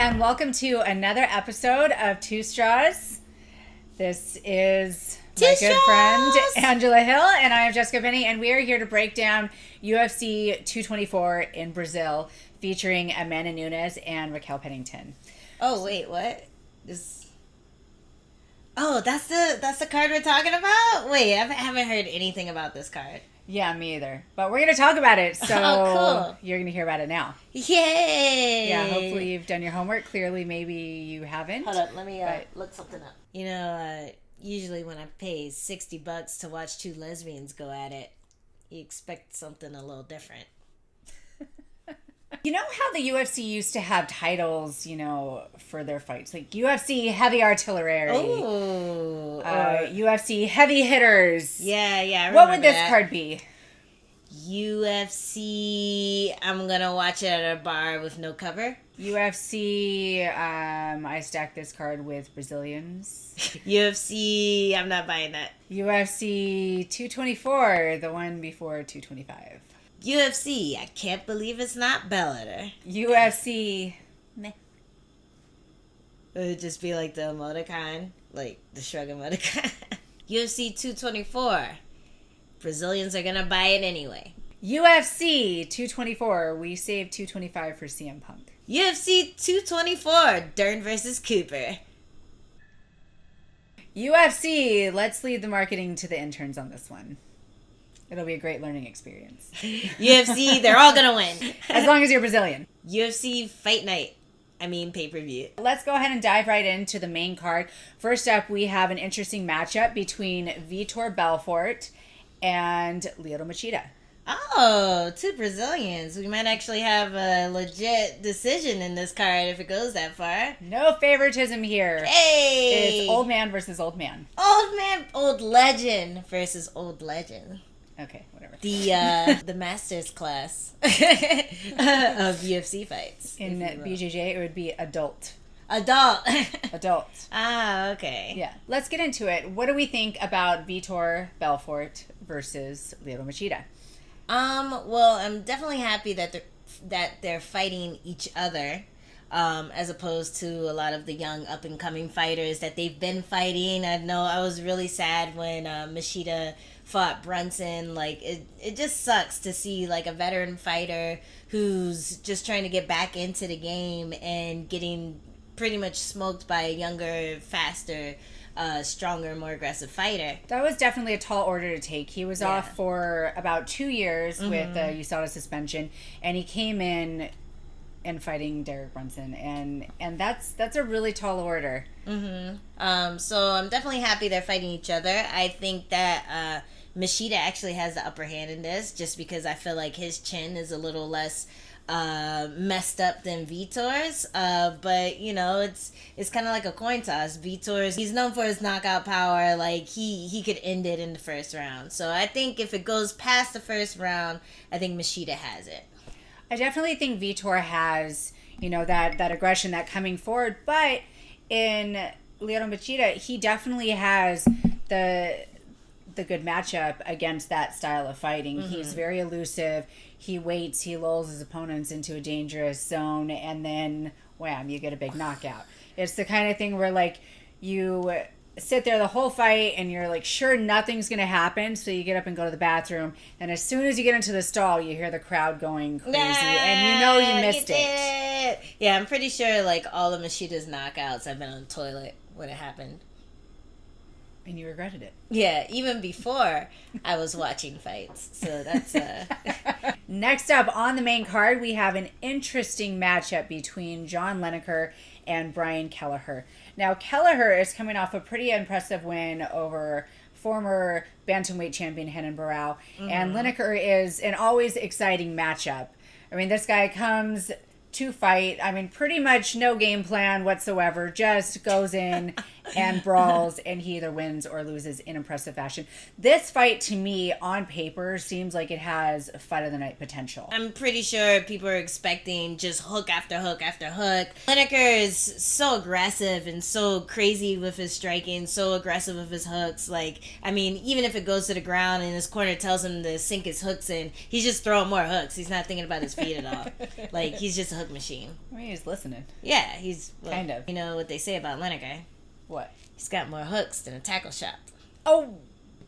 everyone. Welcome to another episode of Two Straws. This is my good friend Angela Hill, and I am Jacare, and we are here to break down UFC 224 in Brazil, featuring Amanda Nunes and Raquel Pennington. Oh wait, what? Oh, that's the card we're talking about? Wait, I haven't heard anything about this card. Yeah, me either. But we're going to talk about it, so cool. You're going to hear about it now. Yay! Yeah, hopefully you've done your homework. Clearly, maybe you haven't. Hold up, let me look something up. You know, usually when I pay $60 to watch two lesbians go at it, you expect something a little different. You know how the UFC used to have titles, for their fights? Like UFC Heavy Artillery. Oh. UFC Heavy Hitters. Yeah, I remember What would this card be? UFC, I'm going to watch it at a bar with no cover. UFC, I stacked this card with Brazilians. UFC, I'm not buying that. UFC 224, the one before 225. UFC, I can't believe it's not Belfort. UFC, meh. It would just be like the emoticon, like the shrug emoticon. UFC 224, Brazilians are gonna buy it anyway. UFC 224, we saved 225 for CM Punk. UFC 224, Dern versus Cooper. UFC, let's leave the marketing to the interns on this one. It'll be a great learning experience. UFC, they're all gonna win. As long as you're Brazilian. UFC Fight Night. Pay-per-view. Let's go ahead and dive right into the main card. First up, we have an interesting matchup between Vitor Belfort and Lyoto Machida. Oh, two Brazilians. We might actually have a legit decision in this card if it goes that far. No favoritism here. Hey! It's old man versus old man. Old legend versus old legend. Okay, whatever. The master's class of UFC fights. In BJJ, it would be adult. Adult. Ah, okay. Yeah. Let's get into it. What do we think about Vitor Belfort versus Lyoto Machida? Well, I'm definitely happy that they're fighting each other. As opposed to a lot of the young up-and-coming fighters that they've been fighting. I know I was really sad when Machida fought Brunson. Like, it just sucks to see, like, a veteran fighter who's just trying to get back into the game and getting pretty much smoked by a younger, faster, stronger, more aggressive fighter. That was definitely a tall order to take. He was off for about 2 years with the USADA suspension, and he came in and fighting Derek Brunson, and that's a really tall order. So I'm definitely happy they're fighting each other. I think that Machida actually has the upper hand in this, just because I feel like his chin is a little less messed up than Vitor's. But it's kind of like a coin toss. He's known for his knockout power. Like he could end it in the first round. So I think if it goes past the first round, I think Machida has it. I definitely think Vitor has, that aggression, that coming forward. But in Lyoto Machida, he definitely has the good matchup against that style of fighting. He's very elusive. He waits. He lulls his opponents into a dangerous zone, and then, wham, you get a big knockout. It's the kind of thing where, like, you sit there the whole fight and you're like sure nothing's gonna happen, so you get up and go to the bathroom, and as soon as you get into the stall you hear the crowd going crazy, and you missed it. Yeah, I'm pretty sure like all of Machida's knockouts I've been on the toilet when it happened. And you regretted it. Yeah, even before I was watching fights. So that's Next up on the main card, we have an interesting matchup between John Lineker and Brian Kelleher. Now, Kelleher is coming off a pretty impressive win over former bantamweight champion Renan Barão, and Lineker is an always exciting matchup. I mean, this guy comes to fight. I mean, pretty much no game plan whatsoever. Just goes in and brawls, and he either wins or loses in impressive fashion. This fight, to me, on paper, seems like it has fight of the night potential. I'm pretty sure people are expecting just hook after hook after hook. Lineker is so aggressive and so crazy with his striking, so aggressive with his hooks. Like, I mean, even if it goes to the ground and his corner tells him to sink his hooks in, he's just throwing more hooks. He's not thinking about his feet at all. Like, he's just a hook machine. I mean, he's listening. Yeah, he's... Well, kind of. You know what they say about Lineker? What? He's got more hooks than a tackle shot. Oh!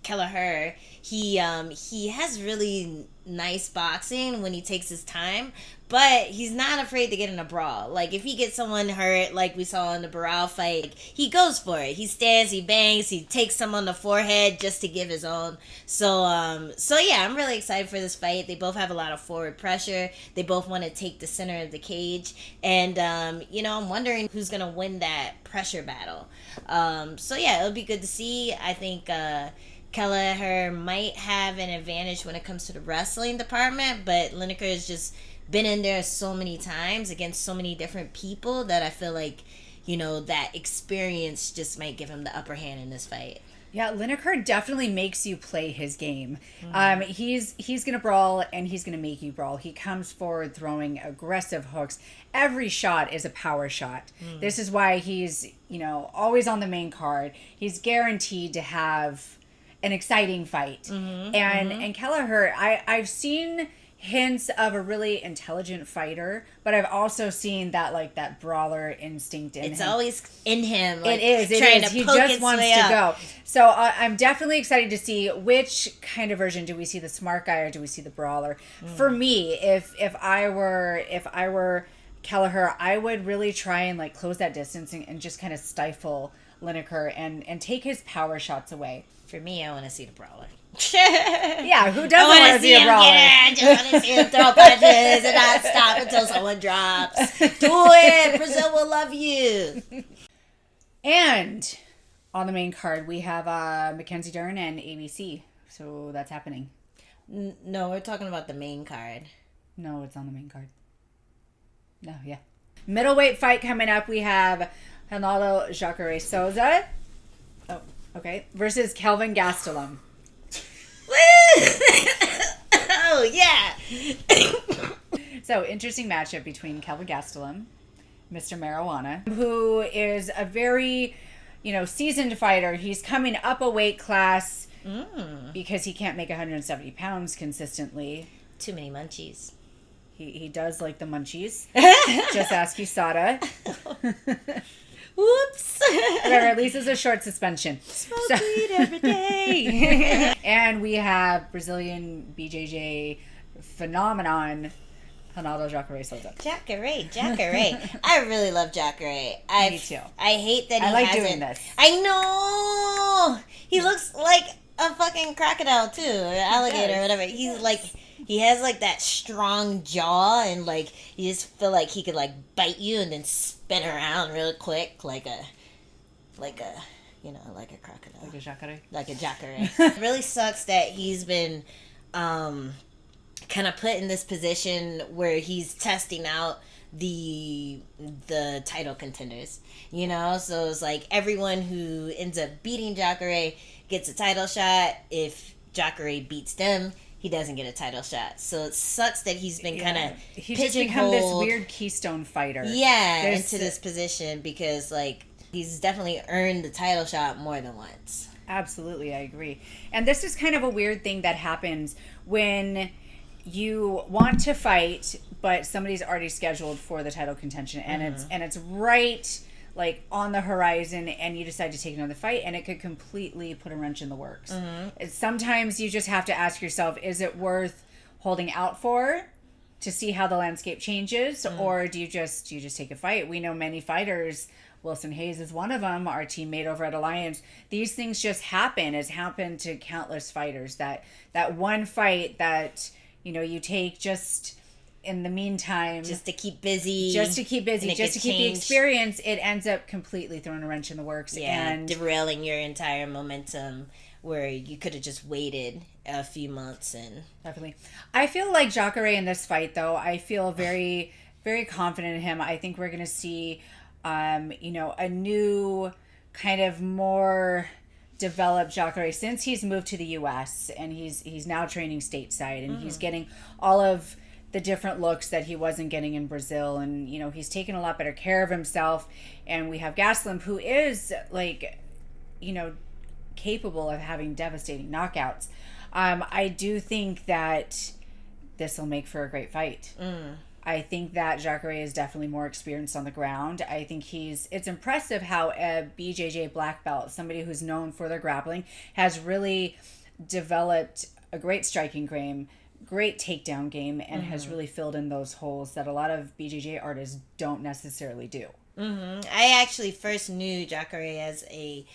Kelleher, he has really nice boxing when he takes his time, but he's not afraid to get in a brawl. Like, if he gets someone hurt, like we saw in the Barral fight, he goes for it. He stands, he bangs, he takes some on the forehead just to give his own. So yeah, I'm really excited for this fight. They both have a lot of forward pressure. They both want to take the center of the cage, and I'm wondering who's gonna win that pressure battle. So yeah, it'll be good to see. I think Kelleher might have an advantage when it comes to the wrestling department, but Lineker has just been in there so many times against so many different people that I feel like, that experience just might give him the upper hand in this fight. Yeah, Lineker definitely makes you play his game. Mm-hmm. He's going to brawl, and he's going to make you brawl. He comes forward throwing aggressive hooks. Every shot is a power shot. Mm. This is why he's, always on the main card. He's guaranteed to have an exciting fight. Mm-hmm, and Kelleher, I've seen hints of a really intelligent fighter, but I've also seen that brawler instinct in him. It's always in him. Like, it is. He just wants to go. So I'm definitely excited to see which kind of version. Do we see the smart guy or do we see the brawler? For me, if I were Kelleher, I would really try and close that distance and just kind of stifle Lineker and take his power shots away. For me, I want to see the brawler. Yeah, who doesn't want to see a brawler? I just want to see him throw punches and not stop until someone drops. Do it! Brazil will love you. And on the main card, we have Mackenzie Dern and ABC. So that's happening. No, we're talking about the main card. No, it's on the main card. No, yeah. Middleweight fight coming up. We have Ranallo Jacare Souza. Oh, okay. Versus Kelvin Gastelum. Oh, yeah. So, interesting matchup between Kelvin Gastelum, Mr. Marijuana, who is a very, seasoned fighter. He's coming up a weight class because he can't make 170 pounds consistently. Too many munchies. He does like the munchies. Just ask USADA. Whoops. Whatever, at least it's a short suspension. Smoke weed every day. And we have Brazilian BJJ phenomenon, Ranallo Jacare Souza. Jacare. I really love Jacare. Me too. I hate that I like doing this. I know. He looks like a fucking crocodile too, or alligator, or whatever. He's he has that strong jaw, and you just feel like he could bite you and then spin around real quick like a crocodile. Like a jacare? Like a jacare. It really sucks that he's been kind of put in this position where he's testing out the title contenders, so it's everyone who ends up beating Jacare gets a title shot. If Jacare beats them, he doesn't get a title shot. So it sucks that he's been kind of he's just become this weird keystone fighter. Yeah, into this position because he's definitely earned the title shot more than once. Absolutely, I agree. And this is kind of a weird thing that happens when you want to fight, but somebody's already scheduled for the title contention, and it's right on the horizon, and you decide to take another fight, and it could completely put a wrench in the works. Sometimes you just have to ask yourself, is it worth holding out for to see how the landscape changes, or do you just take a fight? We know many fighters. Wilson Hayes is one of them, our teammate over at Alliance. These things just happen. It's happened to countless fighters. That one fight that you take just in the meantime, just to keep busy, just to keep the experience, it ends up completely throwing a wrench in the works, and derailing your entire momentum where you could have just waited a few months. And definitely, I feel like Jacare in this fight, though, I feel very, very confident in him. I think we're going to see, a new kind of more developed Jacare since he's moved to the U.S. and he's now training stateside, and he's getting all of the different looks that he wasn't getting in Brazil, and he's taken a lot better care of himself. And we have Gastelum, who is like, capable of having devastating knockouts. I do think that this will make for a great fight. I think that Jacare is definitely more experienced on the ground. I think it's impressive how a BJJ black belt, somebody who's known for their grappling, has really developed a great striking game, great takedown game, and has really filled in those holes that a lot of BJJ artists don't necessarily do. I actually first knew Jacare as a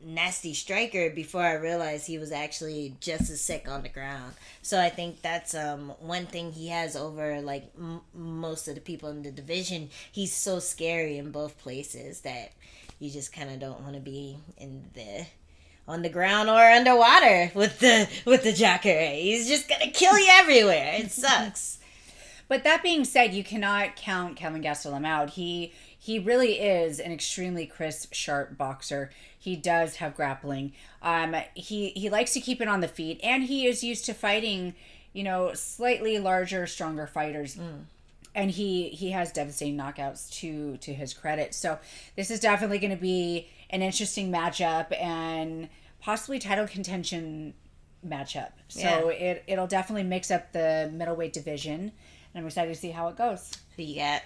nasty striker before I realized he was actually just as sick on the ground. So I think that's one thing he has over like most of the people in the division. He's so scary in both places that you just kind of don't want to be on the ground or underwater with the Jacare. He's just gonna kill you everywhere. It sucks. But that being said, you cannot count Kelvin Gastelum out. He really is an extremely crisp, sharp boxer. He does have grappling. He likes to keep it on the feet, and he is used to fighting, slightly larger, stronger fighters. And he has devastating knockouts to his credit. So this is definitely going to be an interesting matchup and possibly title contention matchup. So it'll definitely mix up the middleweight division. And I'm excited to see how it goes. Who you got?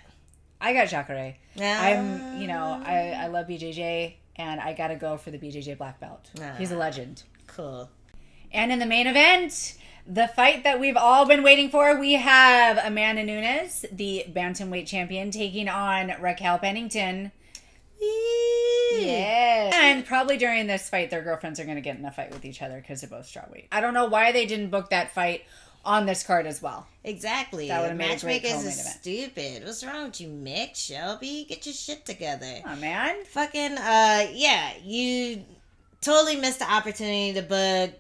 I got Jacare. I love BJJ, and I got to go for the BJJ black belt. He's a legend. Cool. And in the main event, the fight that we've all been waiting for, we have Amanda Nunes, the bantamweight champion, taking on Raquel Pennington. Yes. And probably during this fight, their girlfriends are going to get in a fight with each other because they're both strawweight. I don't know why they didn't book that fight on this card as well. Exactly. That would have made a great co-main event. Matchmakers is stupid. What's wrong with you, Mick? Shelby? Get your shit together. Oh, man. Fucking, you totally missed the opportunity to book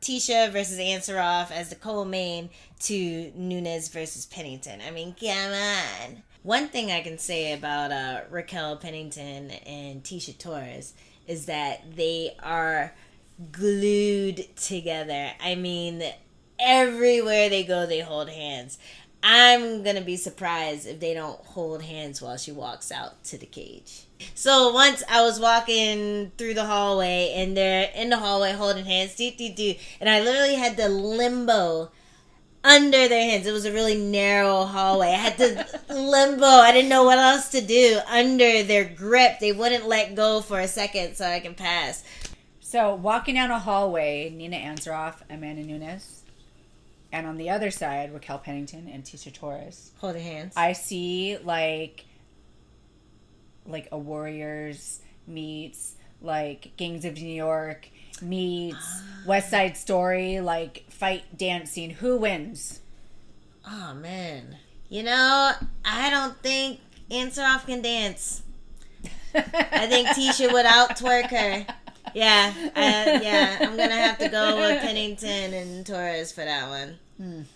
Tisha versus Ansaroff as the co-main to Nunes versus Pennington. I mean, come on. One thing I can say about Raquel Pennington and Tisha Torres is that they are glued together. I mean, everywhere they go, they hold hands. I'm going to be surprised if they don't hold hands while she walks out to the cage. So once I was walking through the hallway, and they're in the hallway holding hands, and I literally had to limbo under their hands. It was a really narrow hallway. I had to limbo. I didn't know what else to do under their grip. They wouldn't let go for a second so I can pass. So walking down a hallway, Nina Ansaroff, Amanda Nunes, and on the other side, Raquel Pennington and Tisha Torres. Holding hands. I see like a Warriors meets like Gangs of New York meets West Side Story, like fight dance scene. Who wins? Oh, man. I don't think Ansaroff can dance. I think Tisha would out-twerk her. Yeah, I'm going to have to go with Pennington and Torres for that one.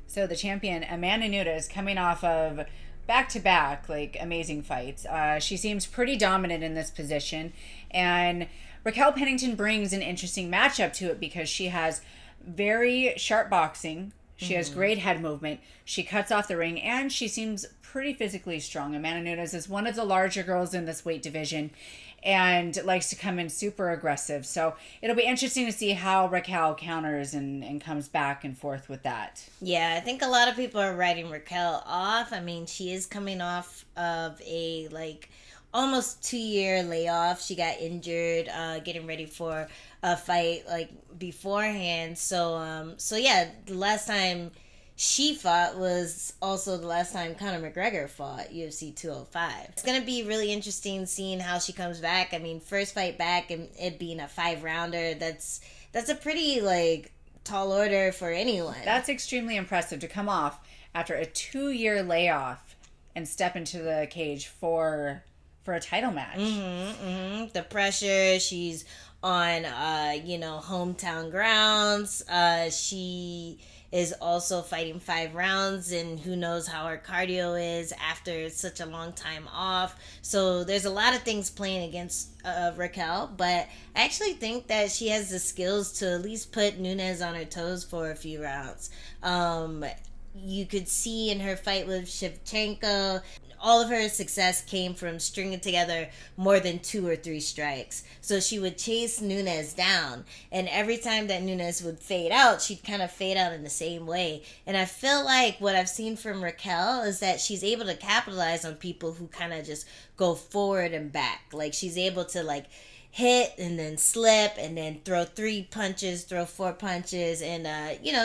So the champion, Amanda Nunes, coming off of back-to-back, like, amazing fights. She seems pretty dominant in this position. And Raquel Pennington brings an interesting matchup to it because she has very sharp boxing. She has great head movement. She cuts off the ring, and she seems pretty physically strong. Amanda Nunes is one of the larger girls in this weight division and likes to come in super aggressive. So it'll be interesting to see how Raquel counters and comes back and forth with that. Yeah, I think a lot of people are writing Raquel off. I mean, she is coming off of a, almost 2-year layoff. She got injured getting ready for a fight beforehand. So yeah, the last time she fought was also the last time Conor McGregor fought, UFC 205. It's going to be really interesting seeing how she comes back. I mean, first fight back and it being a 5-rounder, that's a pretty tall order for anyone. That's extremely impressive to come off after a 2-year layoff and step into the cage for a title match. The pressure, she's on hometown grounds. She is also fighting 5 rounds, and who knows how her cardio is after such a long time off. So there's a lot of things playing against Raquel, but I actually think that she has the skills to at least put Nunes on her toes for a few rounds. You could see in her fight with Shevchenko, all of her success came from stringing together more than 2 or 3 strikes. So she would chase Nunes down, and every time that Nunes would fade out, she'd kind of fade out in the same way. And I feel like what I've seen from Raquel is that she's able to capitalize on people who kind of just go forward and back. Like, she's able to, like, hit and then slip and then throw 3 punches, throw 4 punches, and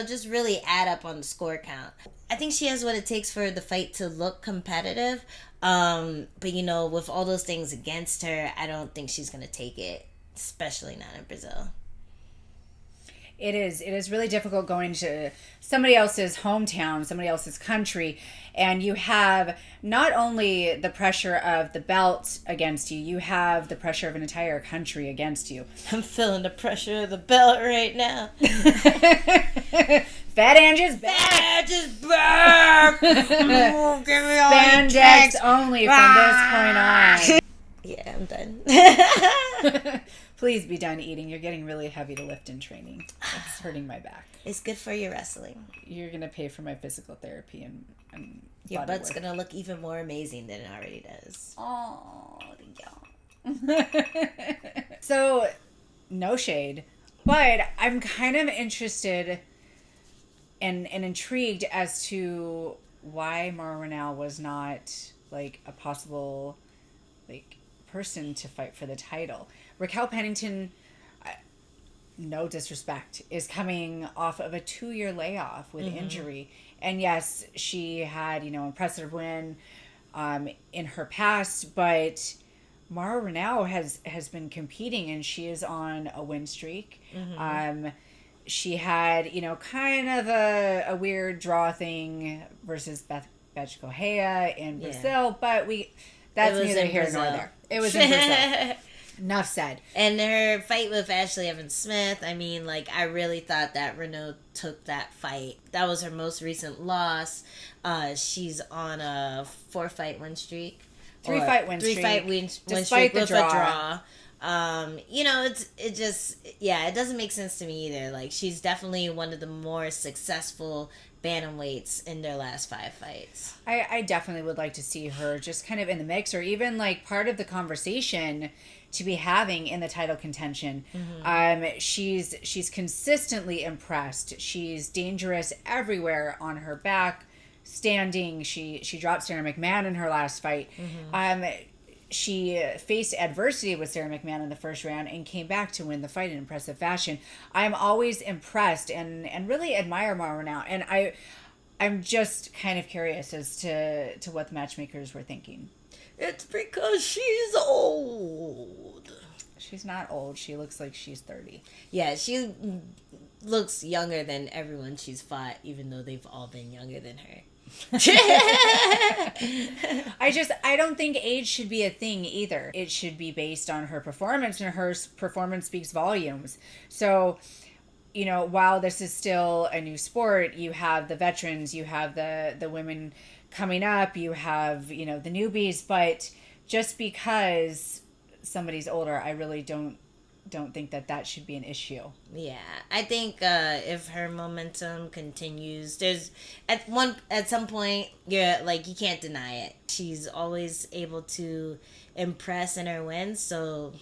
just really add up on the score count. I think she has what it takes for the fight to look competitive, but with all those things against her, I don't think she's gonna take it, especially not in Brazil. It is really difficult going to somebody else's hometown, somebody else's country, and you have not only the pressure of the belt against you, you have the pressure of an entire country against you. I'm feeling the pressure of the belt right now. Fat Ange's back. Fat Ange is back. Ooh, give me all Spandex only from this point on. Yeah, I'm done. Please be done eating. You're getting really heavy to lift in training. It's hurting my back. It's good for your wrestling. You're going to pay for my physical therapy and your butt's going to look even more amazing than it already does. Oh, yeah. So, no shade, but I'm kind of interested and intrigued as to why Mauro Ranallo was not like a possible person to fight for the title. Raquel Pennington, no disrespect, is coming off of a 2-year layoff with injury. And yes, she had, impressive win in her past, but Mauro Ranallo has been competing, and she is on a win streak. She had, kind of a weird draw thing versus Kelleher in Brazil, but that's neither here nor there. It was in Brazil. Enough said. And her fight with Ashley Evans-Smith, I really thought that Renault took that fight. That was her most recent loss. She's on a 4-fight win streak. 3-fight win streak. 3-fight win streak with a draw. It doesn't make sense to me either. Like, she's definitely one of the more successful bantamweights in their last 5 fights. I definitely would like to see her just kind of in the mix, or even like part of the conversation to be having in the title contention. She's consistently impressed. She's dangerous everywhere on her back, standing. She dropped Sarah McMahon in her last fight. She faced adversity with Sarah McMahon in the first round and came back to win the fight in impressive fashion. I'm always impressed and really admire Mauro now. And I'm just kind of curious as to what the matchmakers were thinking. It's because she's old. She's not old. She looks like she's 30. Yeah, she looks younger than everyone she's fought, even though they've all been younger than her. I don't think age should be a thing either. It should be based on her performance, and her performance speaks volumes. So, while this is still a new sport, you have the veterans, you have the women coming up, you have, the newbies, but just because somebody's older, I really don't think that should be an issue. Yeah, I think if her momentum continues, there's at some point you can't deny it. She's always able to impress in her wins, so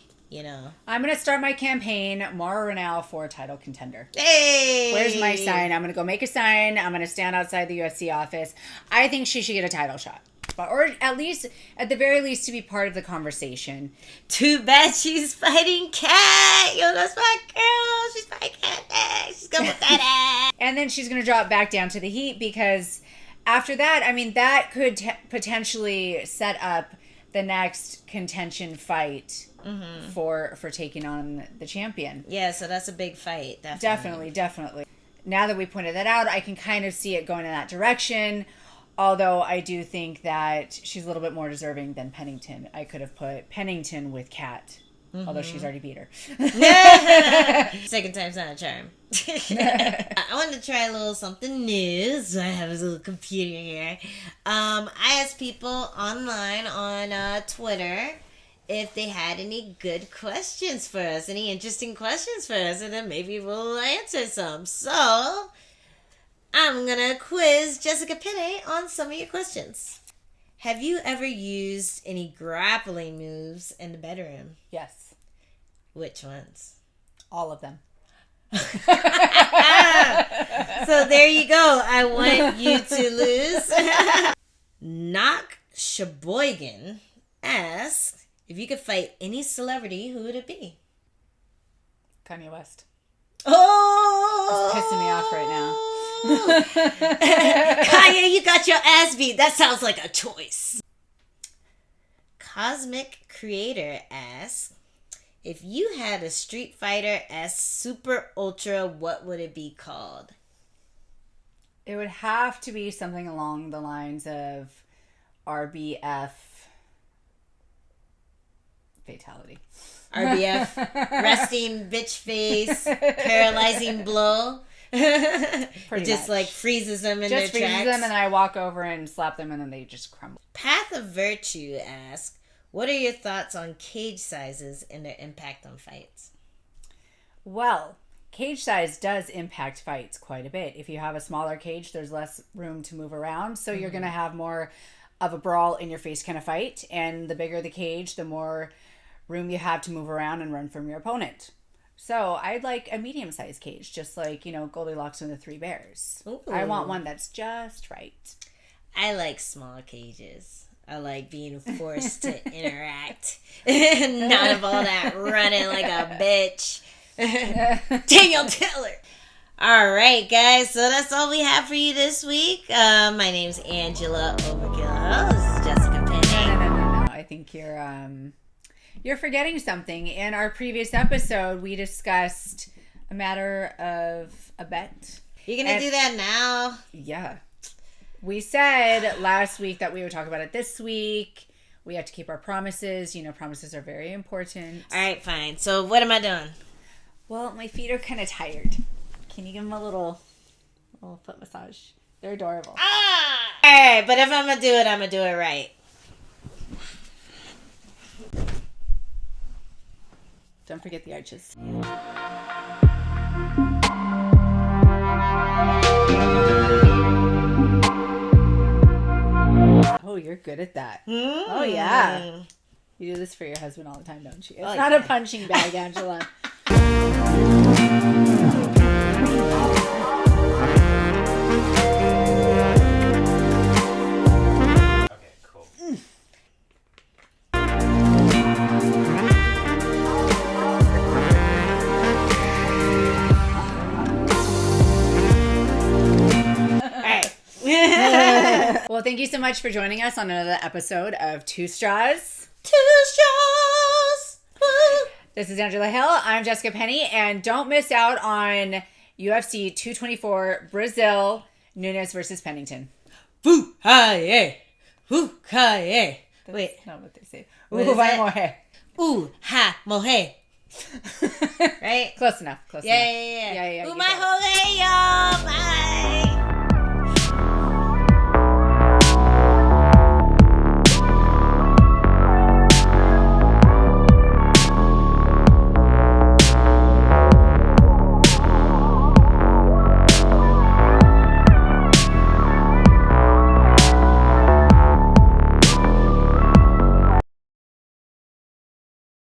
I'm gonna start my campaign, Mauro Ranallo for title contender. Hey, where's my sign? I'm gonna go make a sign. I'm gonna stand outside the UFC office. I think she should get a title shot. Or at the very least, to be part of the conversation. Too bad she's fighting Cat. That's my girl. She's fighting Cat. She's going with that ass. And then she's going to drop back down to the heat, because after that, that could potentially set up the next contention fight for taking on the champion. Yeah, so that's a big fight. Definitely. Now that we pointed that out, I can kind of see it going in that direction. Although I do think that she's a little bit more deserving than Pennington. I could have put Pennington with Kat Although she's already beat her. Second time's not a charm. I wanted to try a little something new, so I have a little computer here. I asked people online on Twitter if they had any good questions for us, any interesting questions for us, and then maybe we'll answer some. So, I'm gonna quiz Jessica Penne on some of your questions. Have you ever used any grappling moves in the bedroom? Yes. Which ones? All of them. So there you go. I want you to lose. Knock Sheboygan asks, if you could fight any celebrity, who would it be? Kanye West. Oh! It's pissing me off right now. Kanye, you got your ass beat. That sounds like a choice. Cosmic Creator asks, if you had a Street Fighter S Super Ultra, what would it be called? It would have to be something along the lines of RBF Fatality. RBF, resting bitch face, paralyzing blow. Pretty just much. like freezes them in just their tracks. freezes them, and I walk over and slap them, and then they just crumble. Path of Virtue asks, what are your thoughts on cage sizes and their impact on fights? Well, cage size does impact fights quite a bit. If you have a smaller cage, there's less room to move around, so you're going to have more of a brawl in your face kind of fight, and the bigger the cage, the more room you have to move around and run from your opponent. So I'd like a medium-sized cage, just like, Goldilocks and the Three Bears. Ooh. I want one that's just right. I like small cages. I like being forced to interact. None of all that running like a bitch. Daniel Tiller. All right, guys. So that's all we have for you this week. My name's Angela Overkill. This is Jessica Penne. No. I think you're forgetting something. In our previous episode, we discussed a matter of a bet. You're going to do that now? Yeah. We said last week that we would talk about it this week. We have to keep our promises. Promises are very important. All right, fine. So what am I doing? Well, my feet are kind of tired. Can you give them a little foot massage? They're adorable. Ah! All right, but if I'm going to do it, I'm going to do it right. Don't forget the arches. Oh, you're good at that. Oh, yeah. You do this for your husband all the time, don't you? It's not a punching bag, Angela. Okay, cool. Well, thank you so much for joining us on another episode of Two Straws. Two straws. Woo. This is Angela Hill. I'm Jessica Penne, and don't miss out on UFC 224 Brazil, Nunes versus Pennington. Fukaye. Fukaye. Wait. That's not what they say. What Ooh, is that? mohe. Ooh, ha, mohe. Right? Close enough. Yeah. Yeah, Ooh, you my got it.